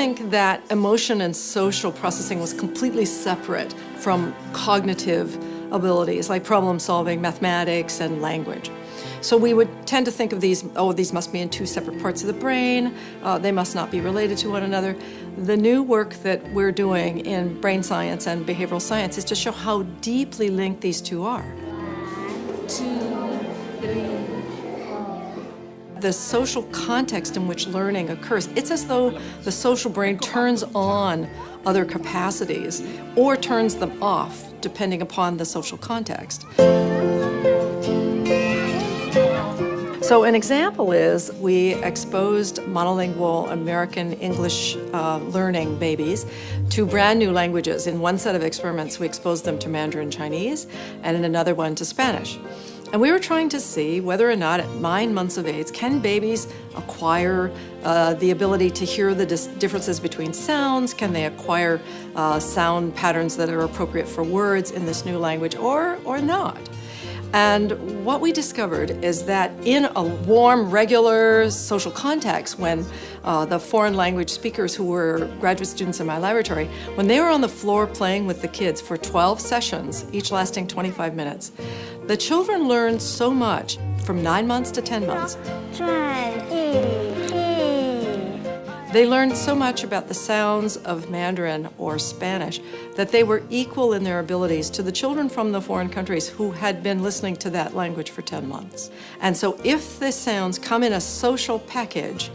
think that emotion and social processing was completely separate from cognitive abilities like problem solving, mathematics, and language. So we would tend to think of these, oh, these must be in two separate parts of the brain, they must not be related to one another. The new work that we're doing in brain science and behavioral science is to show how deeply linked these two are. 1, 2, 3, 4. The social context in which learning occurs, it's as though the social brain turns on other capacities or turns them off, depending upon the social context. So an example is we exposed monolingual American English learning babies to brand new languages. In one set of experiments, we exposed them to Mandarin Chinese, and in another one to Spanish. And we were trying to see whether or not at 9 months of age, can babies acquire the ability to hear the differences between sounds? Can they acquire sound patterns that are appropriate for words in this new language or not? And what we discovered is that in a warm, regular social context, when the foreign language speakers who were graduate students in my laboratory, when they were on the floor playing with the kids for 12 sessions, each lasting 25 minutes, the children learned so much from 9 months to 10 months. They learned so much about the sounds of Mandarin or Spanish that they were equal in their abilities to the children from the foreign countries who had been listening to that language for 10 months. And so if the sounds come in a social package,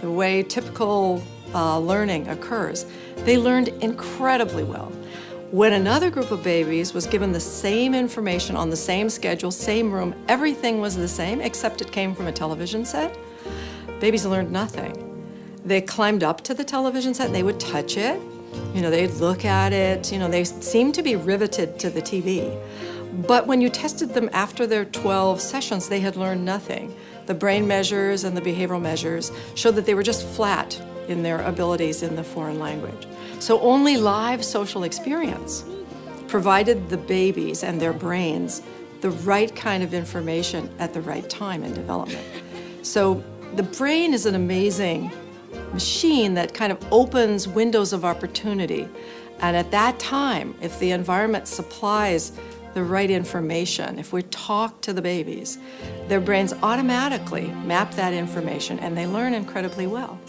the way typical learning occurs, they learned incredibly well. When another group of babies was given the same information on the same schedule, same room, everything was the same except it came from a television set, babies learned nothing. They climbed up to the television set and they would touch it, they'd look at it, they seemed to be riveted to the TV. But when you tested them after their 12 sessions, they had learned nothing. The brain measures and the behavioral measures showed that they were just flat in their abilities in the foreign language. So only live social experience provided the babies and their brains the right kind of information at the right time in development. So the brain is an amazing machine that kind of opens windows of opportunity. And at that time, if the environment supplies the right information, if we talk to the babies, their brains automatically map that information and they learn incredibly well.